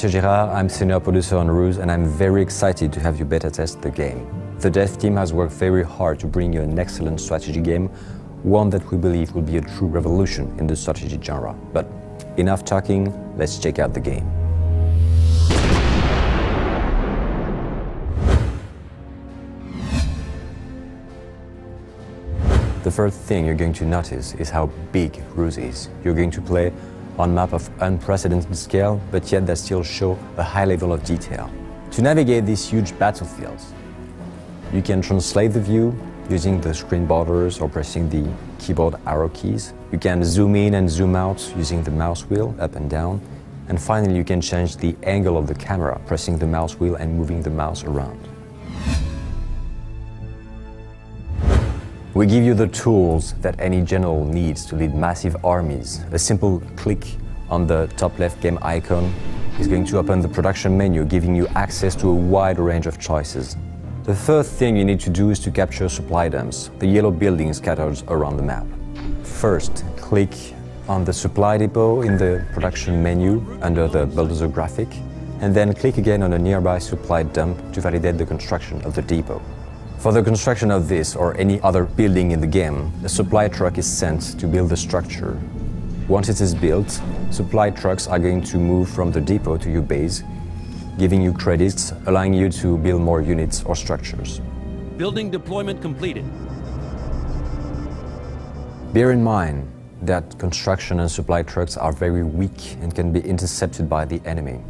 Mathieu Girard, I'm senior producer on R.U.S.E, and I'm very excited to have you beta test the game. The dev team has worked very hard to bring you an excellent strategy game, one that we believe will be a true revolution in the strategy genre. But enough talking, let's check out the game. The first thing you're going to notice is how big R.U.S.E is. You're going to play on a map of unprecedented scale, but yet that still show a high level of detail. To navigate these huge battlefields, you can translate the view using the screen borders or pressing the keyboard arrow keys. You can zoom in and zoom out using the mouse wheel up and down. And finally, you can change the angle of the camera, pressing the mouse wheel and moving the mouse around. We give you the tools that any general needs to lead massive armies. A simple click on the top left game icon is going to open the production menu, giving you access to a wide range of choices. The third thing you need to do is to capture supply dumps, the yellow buildings scattered around the map. First, click on the supply depot in the production menu under the bulldozer graphic, and then click again on a nearby supply dump to validate the construction of the depot. For the construction of this or any other building in the game, a supply truck is sent to build the structure. Once it is built, supply trucks are going to move from the depot to your base, giving you credits, allowing you to build more units or structures. Building deployment completed. Bear in mind that construction and supply trucks are very weak and can be intercepted by the enemy.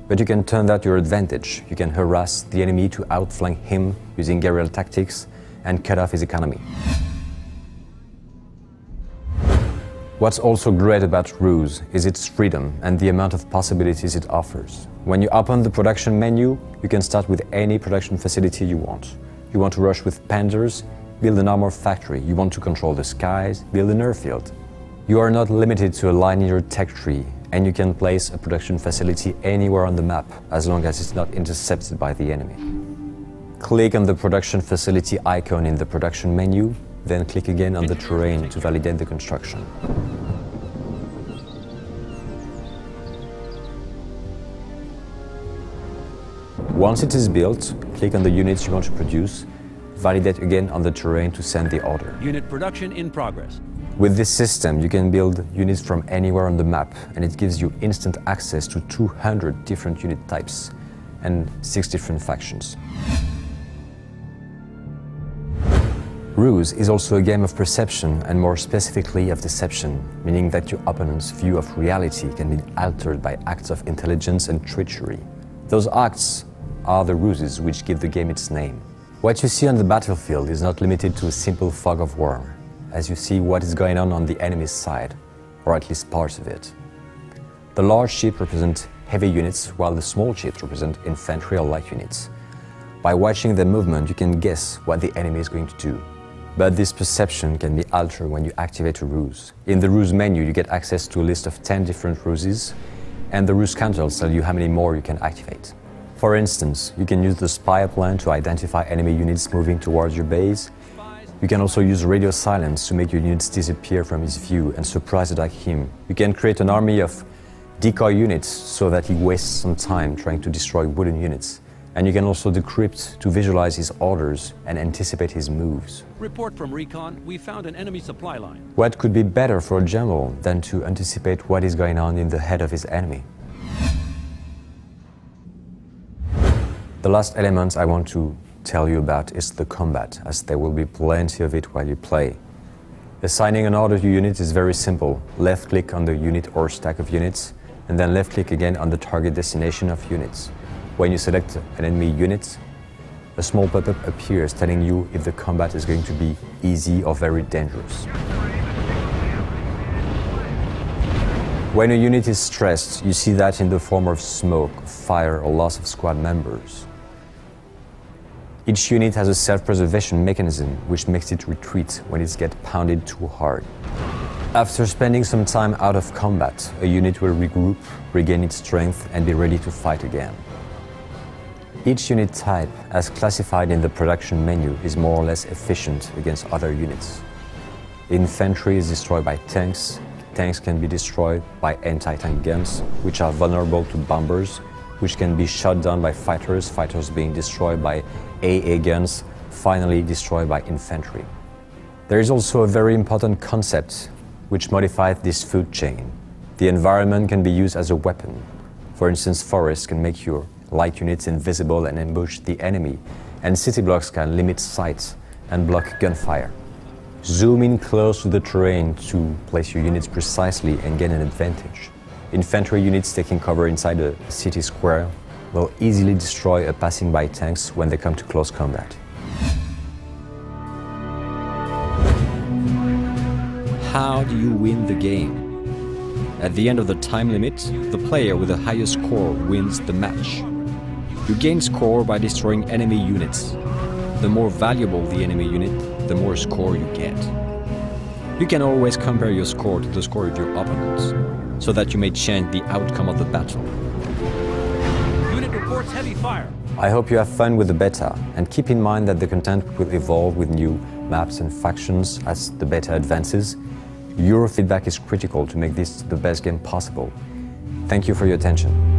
But you can turn that to your advantage. You can harass the enemy to outflank him using guerrilla tactics and cut off his economy. What's also great about R.U.S.E is its freedom and the amount of possibilities it offers. When you open the production menu, you can start with any production facility you want. You want to rush with Panzers? Build an armor factory. You want to control the skies? Build an airfield. You are not limited to a linear tech tree, and you can place a production facility anywhere on the map as long as it's not intercepted by the enemy. Click on the production facility icon in the production menu, then click again on the terrain to validate the construction. Once it is built, click on the units you want to produce, validate again on the terrain to send the order. Unit production in progress. With this system, you can build units from anywhere on the map, and it gives you instant access to 200 different unit types and 6 different factions. R.U.S.E is also a game of perception, and more specifically of deception, meaning that your opponent's view of reality can be altered by acts of intelligence and treachery. Those acts are the ruses which give the game its name. What you see on the battlefield is not limited to a simple fog of war, as you see what is going on the enemy's side, or at least parts of it. The large ships represent heavy units, while the small ships represent infantry or light units. By watching their movement, you can guess what the enemy is going to do. But this perception can be altered when you activate a ruse. In the ruse menu, you get access to a list of 10 different ruses, and the ruse counter will tell you how many more you can activate. For instance, you can use the spy plan to identify enemy units moving towards your base. You can also use radio silence to make your units disappear from his view and surprise attack him. You can create an army of decoy units so that he wastes some time trying to destroy wooden units. And you can also decrypt to visualize his orders and anticipate his moves. Report from recon, we found an enemy supply line. What could be better for a general than to anticipate what is going on in the head of his enemy? The last element I want to tell you about is the combat, as there will be plenty of it while you play. Assigning an order to units is very simple. Left click on the unit or stack of units, and then left click again on the target destination of units. When you select an enemy unit, a small pop-up appears telling you if the combat is going to be easy or very dangerous. When a unit is stressed, you see that in the form of smoke, fire, or loss of squad members. Each unit has a self-preservation mechanism which makes it retreat when it gets pounded too hard. After spending some time out of combat, a unit will regroup, regain its strength, and be ready to fight again. Each unit type, as classified in the production menu, is more or less efficient against other units. Infantry is destroyed by tanks, tanks can be destroyed by anti-tank guns, which are vulnerable to bombers, which can be shot down by fighters, fighters being destroyed by AA guns, finally destroyed by infantry. There is also a very important concept which modifies this food chain. The environment can be used as a weapon. For instance, forests can make your light units invisible and ambush the enemy, and city blocks can limit sight and block gunfire. Zoom in close to the terrain to place your units precisely and gain an advantage. Infantry units taking cover inside a city square will easily destroy a passing-by tanks when they come to close combat. How do you win the game? At the end of the time limit, the player with the highest score wins the match. You gain score by destroying enemy units. The more valuable the enemy unit, the more score you get. You can always compare your score to the score of your opponents, so that you may change the outcome of the battle. Unit reports heavy fire. I hope you have fun with the beta, and keep in mind that the content will evolve with new maps and factions as the beta advances. Your feedback is critical to make this the best game possible. Thank you for your attention.